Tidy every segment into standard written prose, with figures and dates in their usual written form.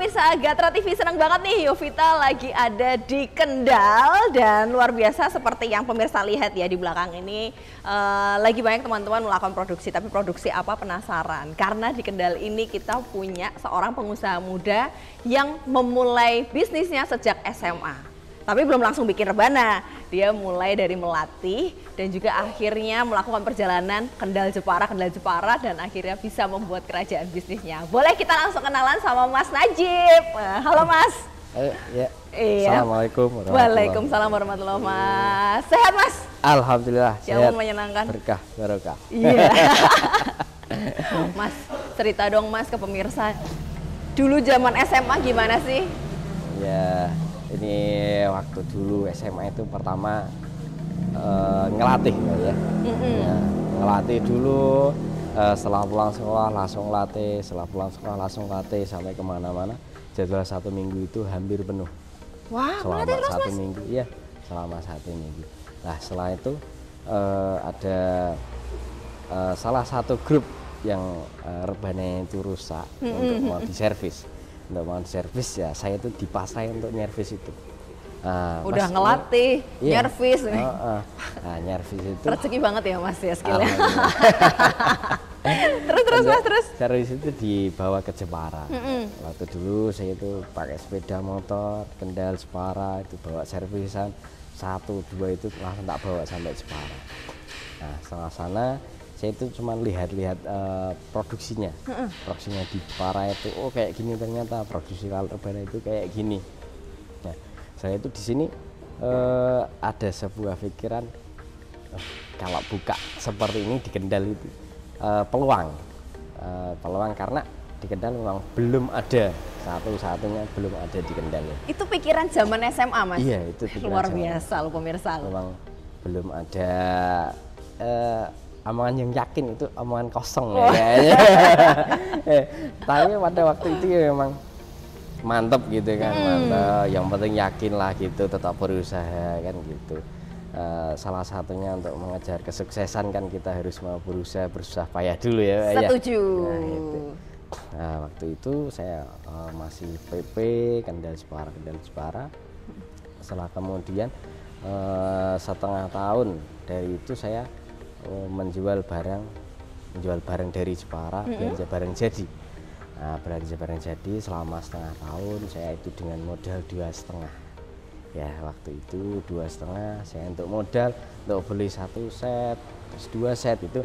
pemirsa Gatra TV, senang banget nih Yovita lagi ada di Kendal dan luar biasa seperti yang pemirsa lihat ya di belakang ini lagi banyak teman-teman melakukan produksi, tapi produksi apa penasaran karena di Kendal ini kita punya seorang pengusaha muda yang memulai bisnisnya sejak SMA. Tapi belum langsung bikin rebana, dia mulai dari melatih dan juga akhirnya melakukan perjalanan Kendal Jepara dan akhirnya bisa membuat kerajaan bisnisnya. Boleh kita langsung kenalan sama Mas Najib. Halo Mas. Ya. Iya. Assalamualaikum Waalaikumsalam warahmatullahi wabarakatuh. Mas, sehat Mas? Alhamdulillah. Yang menyenangkan. Berkah, barokah. Iya. Mas, cerita dong Mas ke pemirsa. Dulu zaman SMA gimana sih? Ya. Ini waktu dulu SMA itu pertama ngelatih ya. Ya, ngelatih dulu, setelah pulang sekolah langsung latih, sampai kemana-mana. Jadwal 1 minggu itu hampir penuh. Wah, selama 1 minggu, ya, selama 1 minggu. Nah setelah itu ada salah satu grup yang rebananya itu rusak untuk mau diservis. Untuk mau servis ya saya itu dipasrahin untuk nyervis itu. Udah ngelatih, iya, nyervis nih. Nah, nyervis itu rezeki banget ya Mas ya skillnya. terus. Servis itu dibawa ke Jepara. Waktu dulu saya itu pakai sepeda motor Kendal Jepara itu bawa servisan 1, 2 itu langsung tak bawa sampai Jepara. Nah setelah sana saya itu cuma lihat-lihat produksinya di Jepara itu, oh kayak gini ternyata produksi lalat rebana itu kayak gini. Nah saya itu di sini ada sebuah pikiran, kalau buka seperti ini di Kendal itu peluang karena di Kendal memang belum ada, satu-satunya belum ada di Kendal. Itu pikiran zaman SMA Mas? Iya itu pikiran luar biasa loh pemirsa. Memang belum ada. Omongan yang yakin itu omongan kosong ya kayaknya. Tapi pada waktu itu ya memang mantep gitu kan, mantep. Yang penting yakin lah gitu, tetap berusaha kan gitu. Salah satunya untuk mengejar kesuksesan kan kita harus mau berusaha payah dulu ya. Setuju. Nah waktu itu saya masih PP Kendal Jepara. Setelah kemudian setengah tahun dari itu saya menjual barang dari Jepara, belanja barang jadi. Nah, belanja barang jadi selama setengah tahun saya itu dengan modal 2,5. Ya waktu itu 2,5 saya untuk modal untuk beli 1 set, terus 2 set itu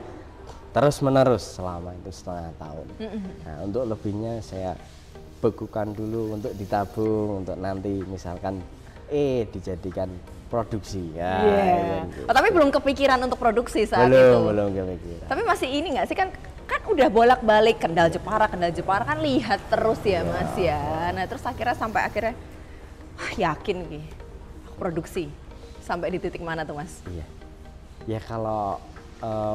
terus menerus selama itu setengah tahun. Nah untuk lebihnya saya bekukan dulu untuk ditabung untuk nanti misalkan dijadikan produksi ya. Gitu. Tapi belum kepikiran untuk produksi saat itu. Belum kepikiran. Tapi masih ini nggak sih kan udah bolak-balik Kendal Jepara kan lihat terus ya Mas ya. Nah terus sampai akhirnya yakin nih produksi sampai di titik mana tuh Mas? Iya. Ya kalau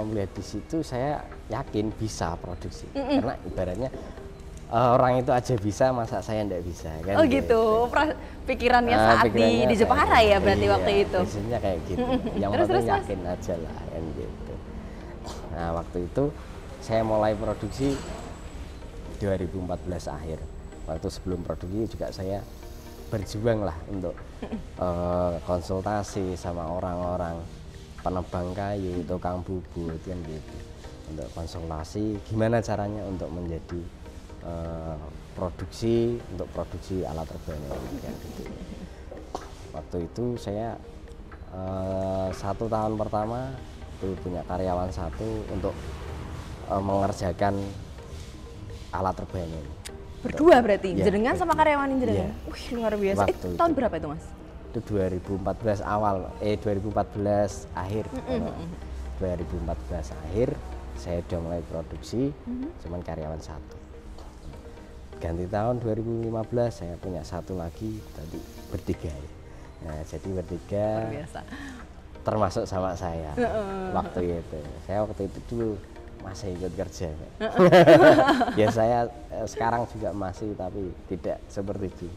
melihat di situ saya yakin bisa produksi karena ibaratnya orang itu aja bisa, masa saya enggak bisa kan. Oh gitu. Pikirannya saat di Jepara ya berarti waktu itu. Biasanya kayak gitu. Yang penting yakin aja lah kan gitu. Nah, waktu itu saya mulai produksi 2014 akhir. Waktu sebelum produksi juga saya berjuang lah untuk konsultasi sama orang-orang penebang kayu, tukang bubut kan gitu. Untuk konsultasi gimana caranya untuk menjadi produksi alat rebana gitu. Waktu itu saya 1 tahun pertama itu punya karyawan 1 untuk mengerjakan alat rebana ini. Berdua berarti? Ya, jenengan sama karyawan jenengan? Ya. Wih luar biasa. Tahun berapa itu Mas? Itu 2014 awal, 2014 akhir. 2014 akhir saya udah mulai produksi, cuman karyawan 1. Ganti tahun 2015 saya punya 1 lagi, tadi bertiga ya. Nah jadi bertiga termasuk sama saya waktu itu. Saya waktu itu dulu masih ikut kerja. Ya saya sekarang juga masih tapi tidak seperti itu.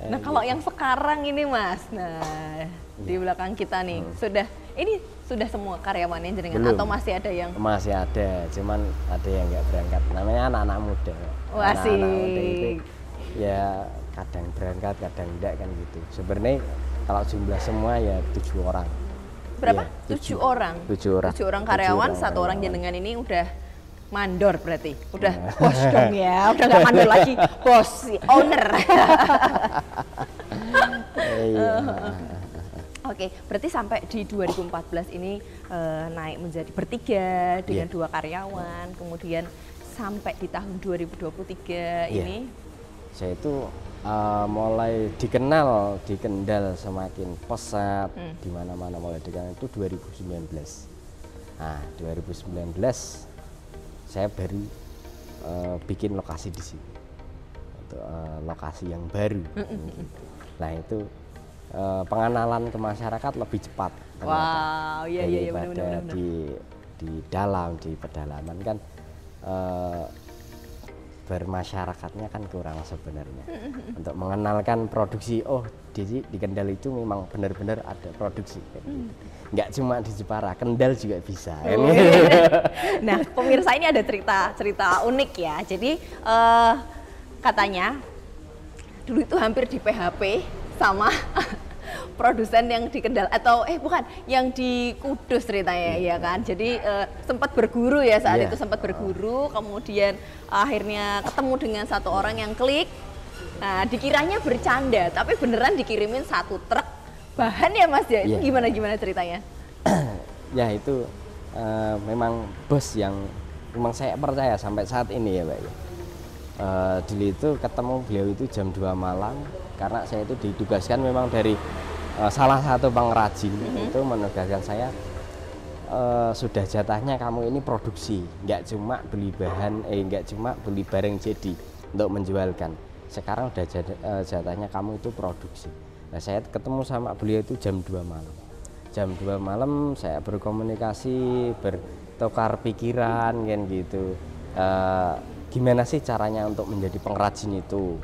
Nah kalau yang sekarang ini Mas, nah di belakang kita nih. Sudah semua karyawannya jenengan Belum. atau masih ada yang Masih ada, cuman ada yang nggak berangkat. Namanya anak-anak muda. Wah, Anak-anak muda itu asik. ya kadang berangkat, kadang enggak kan gitu. Sebenarnya kalau jumlah semua ya 7 orang. Berapa? Iya, 7 orang. 7 orang. 7 orang karyawan, 1 orang jenengan ini udah mandor berarti. Udah bos dong ya, udah nggak mandor lagi, bos, owner. Iya. Oke, berarti sampai di 2014 ini naik menjadi bertiga dengan 2 karyawan, kemudian sampai di tahun 2023 ini Saya itu mulai dikenal di Kendal semakin pesat, di mana-mana mulai dikenal itu 2019. Nah, 2019 saya baru bikin lokasi di sini, untuk lokasi yang baru. Nah itu pengenalan ke masyarakat lebih cepat. wow, iya daripada benar. di dalam, di pedalaman kan bermasyarakatnya kan kurang sebenarnya. Untuk mengenalkan produksi, oh di Kendal itu memang benar-benar ada produksi. Nggak cuma di Jepara, Kendal juga bisa. Nah, pemirsa ini ada cerita unik ya. Jadi katanya dulu itu hampir di PHP sama produsen yang di Kendal atau bukan, yang di Kudus ceritanya ya kan. Jadi sempat berguru ya saat itu, sempat berguru, kemudian akhirnya ketemu dengan satu orang yang klik. Nah, dikiranya bercanda, tapi beneran dikirimin 1 truk bahan ya Mas ya. Itu gimana ceritanya? Ya itu memang bos yang memang saya percaya sampai saat ini ya Mbak. Dulu itu ketemu beliau itu jam 2 malam karena saya itu ditugaskan memang dari salah satu pengrajin itu menugaskan saya, sudah jatahnya kamu ini produksi, nggak cuma beli bahan, nggak cuma beli barang jadi untuk menjualkan. Sekarang udah jatahnya kamu itu produksi. Nah, saya ketemu sama beliau itu jam 2 malam. Jam 2 malam saya berkomunikasi, bertukar pikiran kan gitu. Gimana sih caranya untuk menjadi pengrajin itu?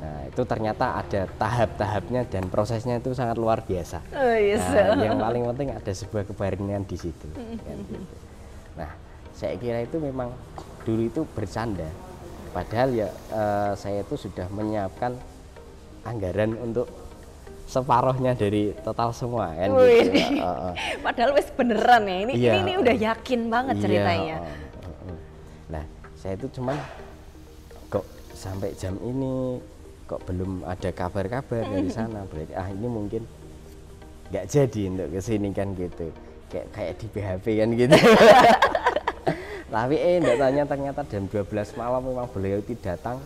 Nah, itu ternyata ada tahap-tahapnya dan prosesnya itu sangat luar biasa. Oh, yes. Nah, yang paling penting ada sebuah keberanian di situ. Kan gitu. Nah, saya kira itu memang dulu itu bercanda. Padahal ya saya itu sudah menyiapkan anggaran untuk separuhnya dari total semua kan gitu. Padahal wis beneran ya, ini udah yakin banget ceritanya. Nah, saya itu cuman kok sampai jam ini kok belum ada kabar-kabar dari sana, berarti ini mungkin nggak jadi untuk kesini kan gitu, kayak di PHP kan gitu. Tapi ternyata jam 12 malam memang beliau itu datang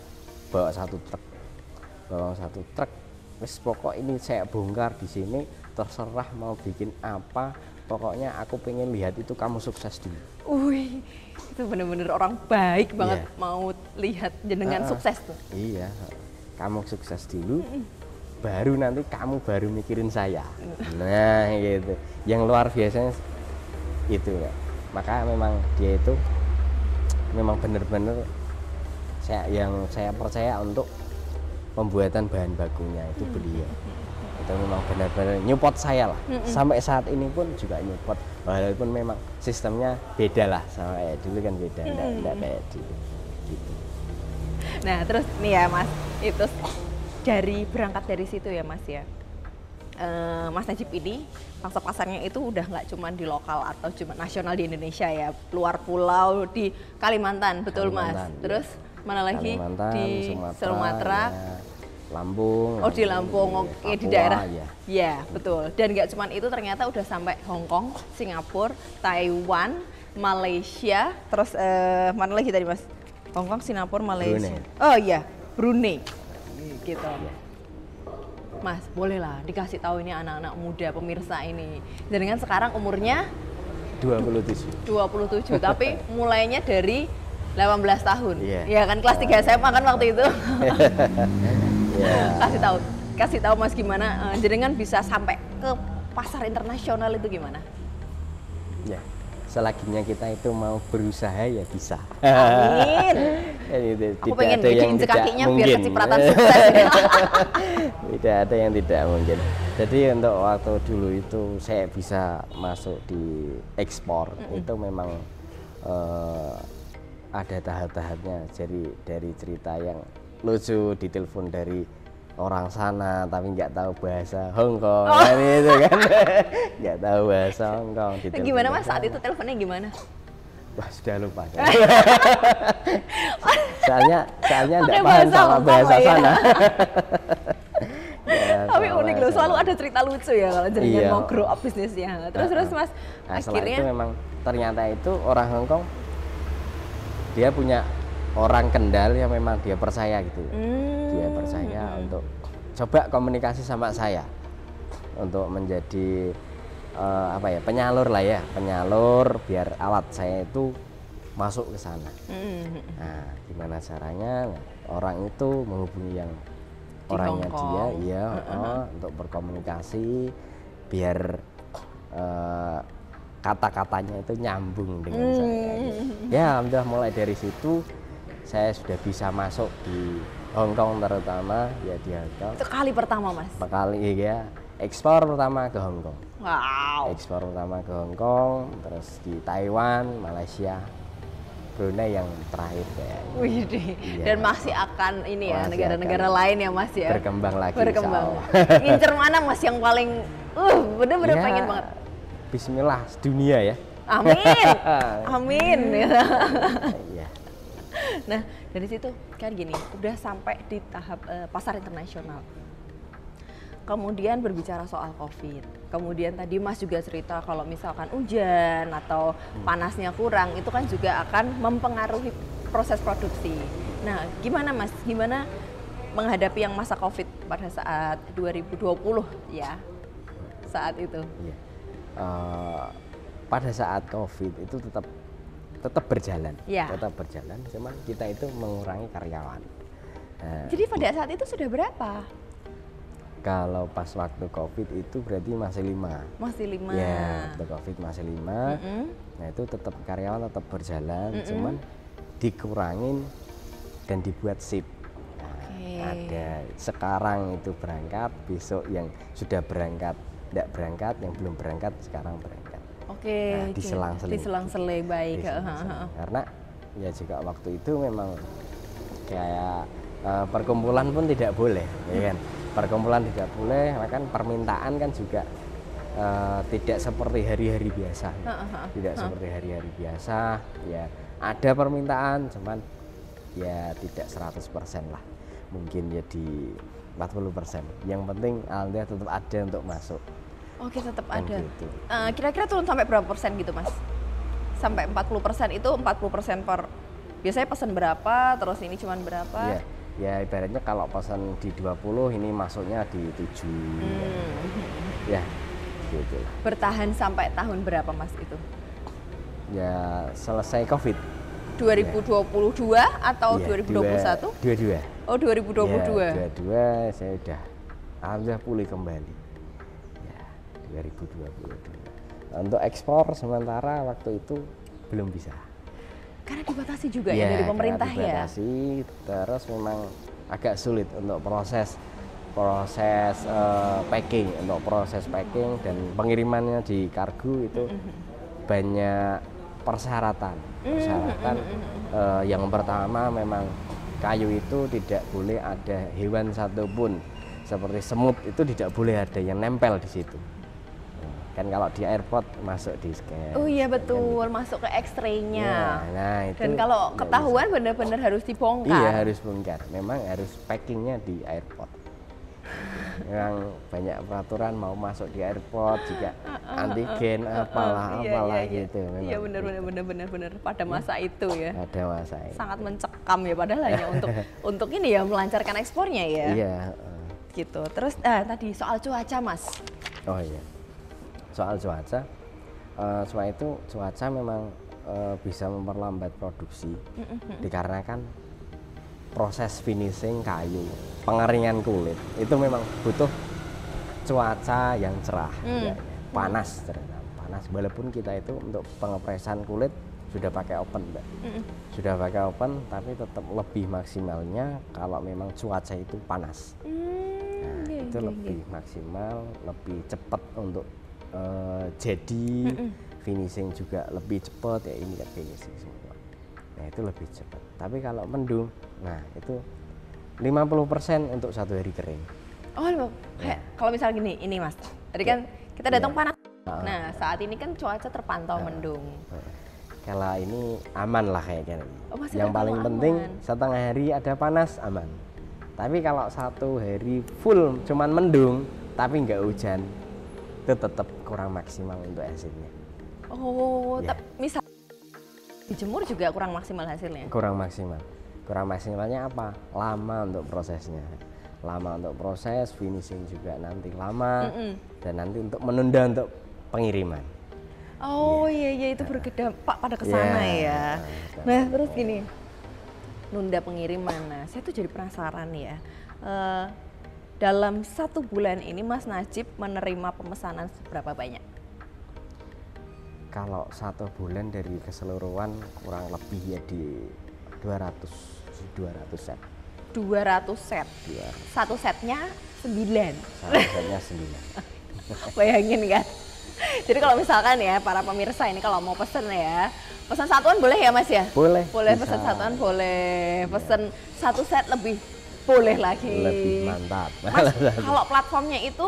bawa 1 truk. Wes pokok ini saya bongkar di sini, terserah mau bikin apa, pokoknya aku pengen lihat itu kamu sukses dulu. Wih, itu bener-bener orang baik banget, mau lihat jenengan sukses tuh. Iya, kamu sukses dulu, baru nanti kamu baru mikirin saya. Nah gitu, yang luar biasanya itu ya. Maka memang dia itu memang benar-benar saya percaya untuk pembuatan bahan bakunya itu beliau. Itu memang benar-benar nyupport saya lah. Sampai saat ini pun juga nyupport, walaupun memang sistemnya beda lah sama kayak dulu kan beda, enggak kayak dulu gitu. Nah, terus nih ya Mas, itu berangkat dari situ ya Mas ya. Mas Najib ini pangsa pasarnya itu udah nggak cuma di lokal atau cuma nasional di Indonesia ya, luar pulau di Kalimantan, betul Mas. Terus mana lagi? Kalimantan, Di Sumatera, ya, Lampung. oh di Lampung, oke, di Papua, daerah. ya. Ya betul. Dan nggak cuma itu, ternyata udah sampai Hong Kong, Singapura, Taiwan, Malaysia, terus mana lagi tadi Mas? Hong Kong, Singapura, Malaysia. Brunei. Oh iya, Brunei. Gitu. Mas, bolehlah dikasih tahu ini anak-anak muda pemirsa ini. Dengan sekarang umurnya 27, tapi mulainya dari 18 tahun. Ya kan kelas 3 SMA kan waktu itu. Kasih tahu Mas gimana jenengan bisa sampai ke pasar internasional itu gimana? Ya, selaginya kita itu mau berusaha ya bisa. Amin. Aku Tidak pengen ada yang diinjek tidak kakinya biar mungkin. kecipratan sukses. Tidak ada yang tidak mungkin. Jadi untuk waktu dulu itu saya bisa masuk di ekspor itu memang ada tahap-tahapnya. Jadi dari cerita yang lucu ditelepon dari orang sana tapi nggak tahu bahasa Hongkong kan itu kan. Nggak tahu bahasa Hongkong. Gimana Mas saat itu teleponnya gimana? Wah, sudah lupa. soalnya nggak paham sama Hongkong bahasa lah ya. sana. Ya, Tapi sama unik loh, bahasa. selalu ada cerita lucu ya kalau jaringan Iya. mau grow up bisnisnya. Terus Mas Nah, setelah akhirnya itu memang ternyata itu orang Hongkong dia punya orang Kendal yang memang dia percaya gitu. Dia percaya untuk coba komunikasi sama saya untuk menjadi apa ya, penyalur lah ya, penyalur biar alat saya itu masuk ke sana. Nah, gimana caranya? Orang itu menghubungi yang orangnya dia, Hongkong. iya, untuk berkomunikasi biar kata-katanya itu nyambung dengan saya. Gitu. Ya, alhamdulillah mulai dari situ saya sudah bisa masuk di Hongkong terutama ya di Hongkong. itu kali pertama Mas. Kali ya ekspor pertama ke Hongkong. Wow. Ekspor pertama ke Hongkong, terus di Taiwan, Malaysia, Brunei yang terakhir kayaknya. Wih, Iya. dan masih akan ini ya Masih negara-negara akan lain ya Mas ya. berkembang lagi, Berkembang. insya Ngincer mana Mas yang paling bener-bener Ya, pengen banget. Bismillah dunia ya. Amin. Amin. Iya. Nah, dari situ kan gini, udah sampai di tahap pasar internasional. Kemudian berbicara soal COVID. Kemudian tadi Mas juga cerita kalau misalkan hujan atau panasnya kurang, itu kan juga akan mempengaruhi proses produksi. Nah, gimana Mas? Gimana menghadapi yang masa COVID pada saat 2020 ya? Saat itu. Iya. Pada saat COVID itu tetap berjalan, Ya. tetap berjalan. Cuman kita itu mengurangi karyawan. Nah, Jadi pada saat itu sudah berapa? kalau pas waktu COVID itu berarti masih 5. Masih 5. Ya, waktu COVID masih 5. Nah itu tetap karyawan tetap berjalan, cuman dikurangin dan dibuat shift. Nah, ada sekarang itu berangkat, besok yang sudah berangkat tidak berangkat, yang belum berangkat sekarang berangkat. Oke, Nah, diselang-seling. diselang-seling baik. Diselang-seling. Karena ya juga waktu itu memang kayak perkumpulan pun tidak boleh, ya kan? Perkumpulan tidak boleh, bahkan permintaan kan juga tidak seperti hari-hari biasa. Tidak seperti hari-hari biasa. Ya ada permintaan, cuman ya tidak 100% lah. Mungkin ya di 40%. Yang penting alhamdulillah tetap ada untuk masuk. Oke, tetap Kan ada. gitu. Kira-kira turun sampai berapa persen gitu, Mas? Sampai 40% itu 40% per biasanya pesan berapa, terus ini cuman berapa? Iya. Ya ibaratnya kalau pesan di 20 ini masuknya di 7. Ya, gitu. Bertahan sampai tahun berapa, Mas itu? Ya selesai COVID. 2022 atau Ya, 2021? Dua-dua. Oh, 2022. Ya, dua-dua saya udah alhamdulillah pulih kembali. Ya, 2022. Untuk ekspor sementara waktu itu belum bisa. Karena dibatasi juga ya dari pemerintah karena ya. dibatasi, terus memang agak sulit untuk proses packing, untuk proses packing dan pengirimannya di kargo itu banyak persyaratan. Yang pertama memang kayu itu tidak boleh ada hewan satupun seperti semut, itu tidak boleh ada yang nempel di situ. Kan kalau di airport masuk di scan. Oh iya kan betul, gitu. masuk ke X-ray-nya. Ya, nah itu Dan kalau nggak ketahuan benar-benar harus bisa. dibongkar. Iya harus bongkar. Memang harus packingnya di airport. Memang banyak peraturan mau masuk di airport juga antigen apalah gitu. Memang Iya benar. Pada masa itu ya. Ada masa itu. Sangat mencekam ya padahal hanya untuk ini ya melancarkan ekspornya ya. Iya. Gitu. Terus tadi soal cuaca, Mas. Oh iya. Soal cuaca, cuaca memang bisa memperlambat produksi dikarenakan proses finishing kayu, pengeringan kulit itu memang butuh cuaca yang cerah, ya, panas terutama panas. Walaupun kita itu untuk pengepresan kulit sudah pakai open, Mbak. Sudah pakai open, tapi tetap lebih maksimalnya kalau memang cuaca itu panas. Nah, itu lebih maksimal, lebih cepat untuk jadi, finishing juga lebih cepat ya, ini kan finishing semua. Nah, itu lebih cepat. Tapi kalau mendung, nah itu 50% untuk 1 hari kering. Oh, kayak kalau misalnya gini, ini Mas. Tadi kan kita datang panas. Nah, saat ini kan cuaca terpantau mendung. Kalau ini aman lah kayaknya. Yang paling penting setengah hari ada panas, aman. Tapi kalau 1 hari full cuman mendung tapi nggak hujan, itu tetap kurang maksimal untuk hasilnya. Oh, misal dijemur juga kurang maksimal hasilnya? Kurang maksimal. Kurang maksimalnya apa? Lama untuk prosesnya. Lama untuk proses, finishing juga nanti lama, dan nanti untuk menunda untuk pengiriman. Oh iya itu berdampak pada kesana ya. Nah terus gini, nunda pengiriman. Nah saya tuh jadi penasaran ya. Dalam 1 bulan ini Mas Najib menerima pemesanan seberapa banyak? Kalau 1 bulan dari keseluruhan kurang lebih ya di 200 set. 200 set. 1 setnya 9. 1 setnya 9. Bayangin kan. Jadi kalau misalkan ya para pemirsa ini kalau mau pesen ya, pesan satuan boleh ya Mas ya? Boleh. Boleh pesan satuan boleh, pesen 1 set lebih boleh lagi. Lebih mantap. Mas, kalau platformnya itu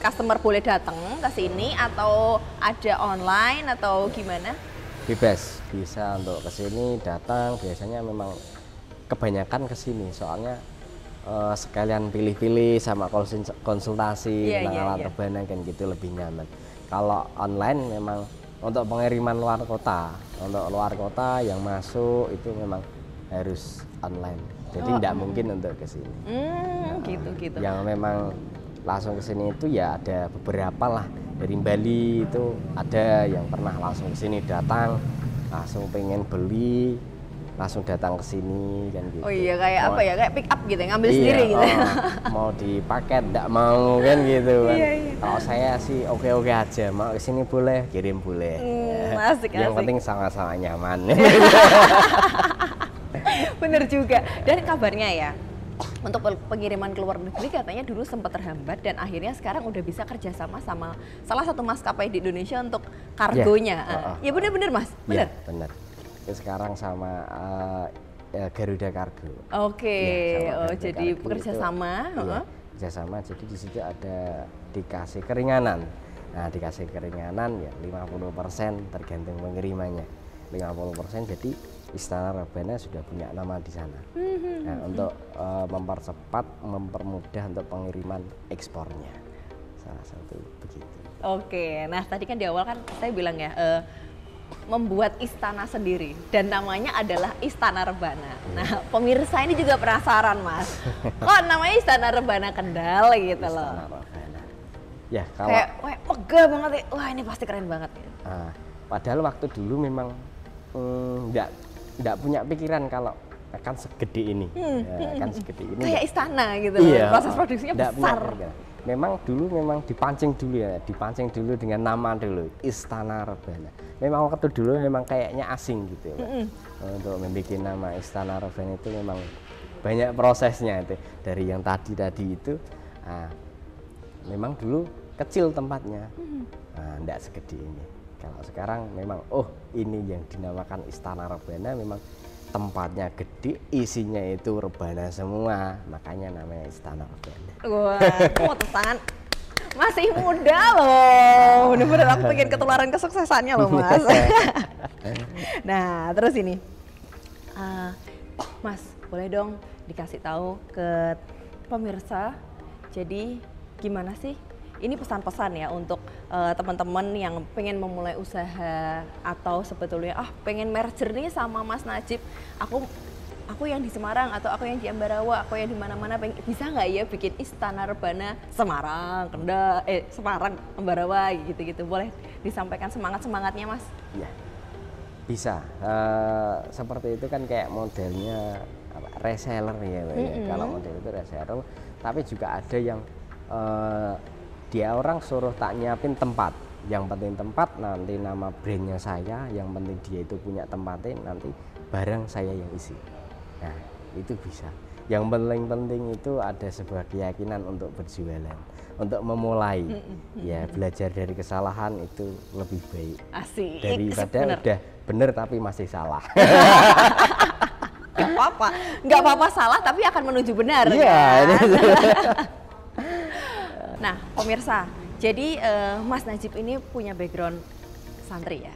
customer boleh datang ke sini atau ada online atau gimana? Bebas, bisa untuk ke sini datang. Biasanya memang kebanyakan ke sini soalnya sekalian pilih-pilih sama konsultasi tentang alat rebana kan gitu lebih nyaman. Kalau online memang untuk pengiriman luar kota, untuk luar kota yang masuk itu memang harus online. Jadi tidak mungkin untuk ke sini. Gitu. Yang memang langsung ke sini itu ya ada beberapa lah. Dari Bali itu ada yang pernah langsung ke sini datang, langsung pengen beli, langsung datang ke sini kan gitu. Oh iya kayak apa ya, kayak pick up gitu, ngambil sendiri gitu. Mau dipaket enggak mau kan gitu kan. Kalau saya sih oke-oke aja, mau ke sini boleh, kirim boleh. Asik. Yang penting sama-sama nyaman. Bener juga. Dan kabarnya ya, untuk pengiriman ke luar negeri katanya dulu sempat terhambat dan akhirnya sekarang udah bisa kerjasama sama salah satu maskapai di Indonesia untuk kargonya. Ya bener-bener Mas, bener? Ya, bener. Sekarang sama Garuda Kargo. Oke, jadi bekerja sama. Kerjasama, jadi di situ ada dikasih keringanan. Nah, dikasih keringanan ya 50% tergantung pengirimannya. 50% jadi Istana Rebana sudah punya nama di sana. Nah, untuk mempercepat, mempermudah untuk pengiriman ekspornya. Salah satu begitu. Oke, nah tadi kan di awal kan saya bilang ya, membuat istana sendiri dan namanya adalah Istana Rebana. Nah, pemirsa ini juga penasaran Mas, kok namanya Istana Rebana Kendal gitu loh. Istana Rebana. Ya, kalau kayak megah banget ya. Wah, ini pasti keren banget gitu. Padahal waktu dulu memang enggak punya pikiran kalau akan segede ini. Akan segede ini. Kayak istana gitu loh. Proses produksinya besar. Memang dulu dipancing dulu dengan nama dulu Istana Rebana. Memang waktu dulu memang kayaknya asing gitu ya. Untuk membuat nama Istana Rebana itu memang banyak prosesnya itu. Dari yang tadi itu memang dulu kecil tempatnya. Enggak segede ini. Kalau sekarang memang ini yang dinamakan Istana Rebana, memang tempatnya gede, isinya itu rebana semua, makanya namanya Istana Rebana. Wah, mau tangan masih muda loh, bener-bener aku pengen ketularan kesuksesannya loh Mas. Nah terus ini, Mas boleh dong dikasih tahu ke pemirsa, jadi gimana sih? Ini pesan-pesan ya untuk teman-teman yang pengen memulai usaha atau sebetulnya pengen merger nih sama Mas Najib. Aku yang di Semarang atau aku yang di Ambarawa, aku yang di mana-mana, bisa nggak ya bikin Istana Rebana Semarang, Kendal, Semarang, Ambarawa gitu-gitu. Boleh disampaikan semangat-semangatnya Mas? Iya, bisa. Seperti itu kan kayak modelnya reseller ya. Kalau model itu reseller, tapi juga ada yang dia orang suruh tak nyiapin tempat. Yang penting tempat, nanti nama brandnya saya, yang penting dia itu punya tempatnya, nanti barang saya yang isi. Nah itu bisa. Yang paling penting itu ada sebuah keyakinan untuk berjualan, untuk memulai. Ya belajar dari kesalahan itu lebih baik. Asik. Daripada Bener. udah bener tapi masih salah. Nggak apa-apa salah tapi akan menuju benar. Iya. Kan? Nah pemirsa, jadi Mas Najib ini punya background santri ya.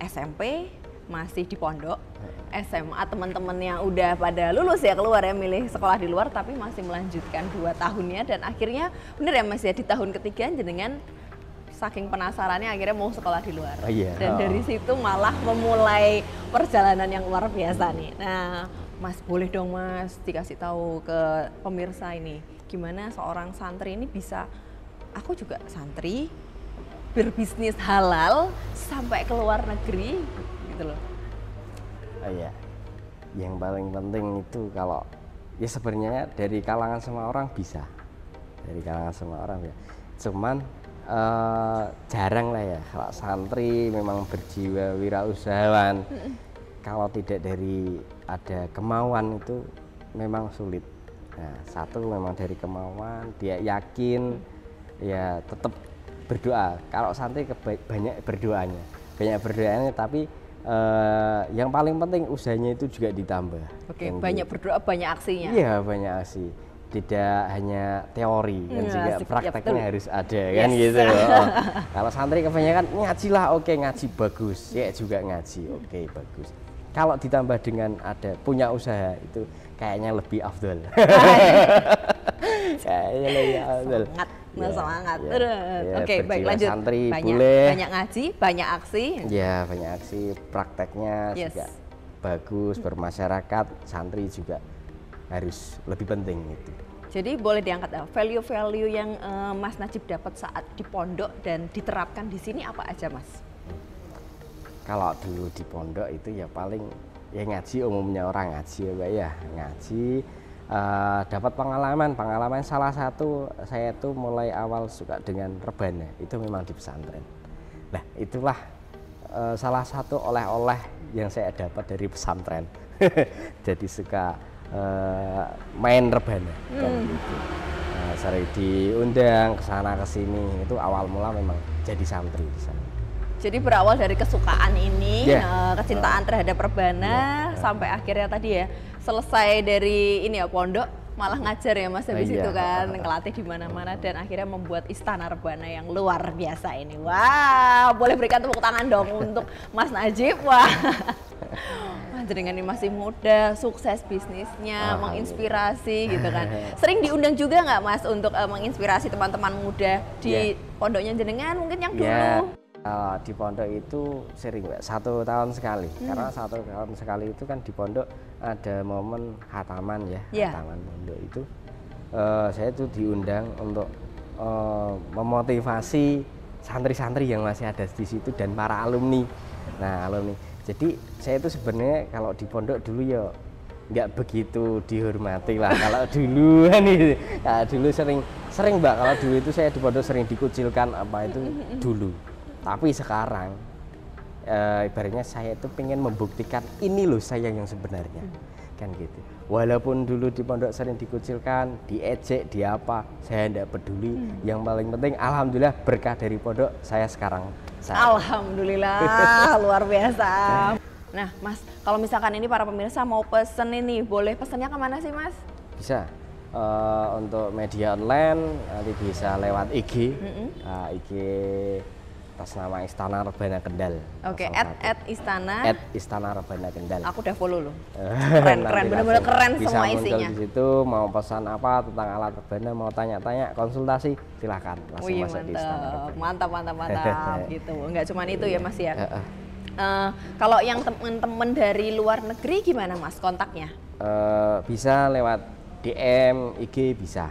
SMP masih di pondok, SMA teman-teman yang udah pada lulus ya keluar ya, milih sekolah di luar tapi masih melanjutkan 2 tahunnya, dan akhirnya bener ya Mas ya, di tahun ketiga jenengan saking penasarannya akhirnya mau sekolah di luar. Dan dari situ malah memulai perjalanan yang luar biasa nih. Nah Mas, boleh dong Mas dikasih tahu ke pemirsa ini gimana seorang santri ini bisa, aku juga santri berbisnis halal sampai ke luar negeri gitu loh. Iya, yang paling penting itu kalau ya sebenarnya dari kalangan semua orang bisa, dari kalangan semua orang ya. Cuman jarang lah ya kalau santri memang berjiwa wirausahawan. Kalau tidak dari ada kemauan itu memang sulit. Nah, satu memang dari kemauan, dia yakin, ya tetap berdoa. Kalau santri banyak berdoanya, tapi yang paling penting usahanya itu juga ditambah. Oke, banyak berdoa, banyak aksinya. Iya, banyak aksi. Tidak hanya teori, kan juga prakteknya harus ada, kan gitu. Kalau santri kebanyakan ngaji lah, oke ngaji bagus, ya juga ngaji, oke bagus. Kalau ditambah dengan ada punya usaha itu kayaknya lebih afdol. Kayaknya lebih afdol. Semangat. Ya, oke, baik lanjut. Santri boleh. Banyak ngaji, banyak aksi. Ya, banyak aksi, prakteknya juga bagus, bermasyarakat, santri juga harus lebih penting itu. Jadi boleh diangkat value-value yang Mas Najib dapat saat di pondok dan diterapkan di sini apa aja Mas? Kalau dulu di pondok itu ya paling ya ngaji, umumnya orang ngaji ya Mbak ya, ngaji. Dapat pengalaman salah satu saya tuh mulai awal suka dengan rebana itu memang di pesantren. Nah itulah salah satu oleh-oleh yang saya dapat dari pesantren. Jadi suka main rebana kan gitu. Sering diundang ke sana ke sini, itu awal mula memang jadi santri di sana. Jadi berawal dari kesukaan ini, kecintaan terhadap rebana, sampai akhirnya tadi ya selesai dari ini ya pondok malah ngajar ya Mas habis itu kan, ngelatih di mana-mana dan akhirnya membuat istana rebana yang luar biasa ini. Wow, boleh berikan tepuk tangan dong untuk Mas Najib. Wah. Jenengan ini masih muda, sukses bisnisnya, menginspirasi gitu kan. Sering diundang juga nggak Mas untuk menginspirasi teman-teman muda di pondoknya jenengan mungkin yang dulu? Di pondok itu sering Mbak, 1 tahun sekali. Karena 1 tahun sekali itu kan di pondok ada momen khataman ya, khataman pondok itu. Saya itu diundang untuk memotivasi santri-santri yang masih ada di situ dan para alumni. Nah alumni. Jadi saya itu sebenarnya kalau di pondok dulu ya nggak begitu dihormati lah kalau dulu kan itu. Nah, dulu sering Mbak, kalau dulu itu saya di pondok sering dikucilkan apa itu dulu. Tapi sekarang ibaratnya saya itu pengen membuktikan ini loh saya yang sebenarnya kan gitu. Walaupun dulu di pondok sering dikucilkan, diejek, diapa, saya tidak peduli. Yang paling penting alhamdulillah berkah dari pondok saya sekarang. Alhamdulillah luar biasa. Nah Mas, kalau misalkan ini para pemirsa mau pesen ini, boleh pesennya kemana sih Mas? Bisa. Untuk media online nanti bisa lewat IG, IG atas nama Istana Rebana Kendal. Oke, @istana. @istana Rebana Kendal. Aku udah follow loh. Keren, bener-bener keren bisa semua isinya. Di situ mau pesan apa tentang alat rebana, mau tanya-tanya, konsultasi, silahkan langsung masuk di Istana Rebana. Mantap gitu. Enggak cuma itu ya Mas ya. Kalau yang teman-teman dari luar negeri gimana Mas kontaknya? Bisa lewat DM, IG bisa.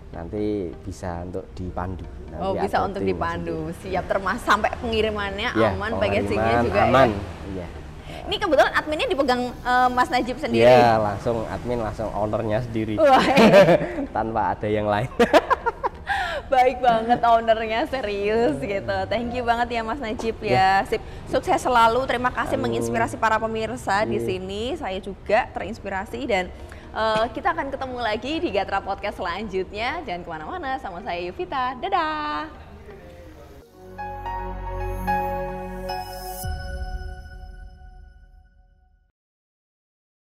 Nanti bisa untuk dipandu. Bisa untuk dipandu. Siap, termasuk sampai pengirimannya aman, packagingnya juga aman. Ya. Ini kebetulan adminnya dipegang Mas Najib sendiri. Iya, langsung admin, langsung ownernya sendiri. Tanpa ada yang lain. Baik banget ownernya, serius gitu. Thank you banget ya Mas Najib ya. Sip, sukses selalu. Terima kasih menginspirasi para pemirsa di sini. Saya juga terinspirasi dan kita akan ketemu lagi di Gatra Podcast selanjutnya. Jangan kemana-mana, sama saya Yovita. Dadah!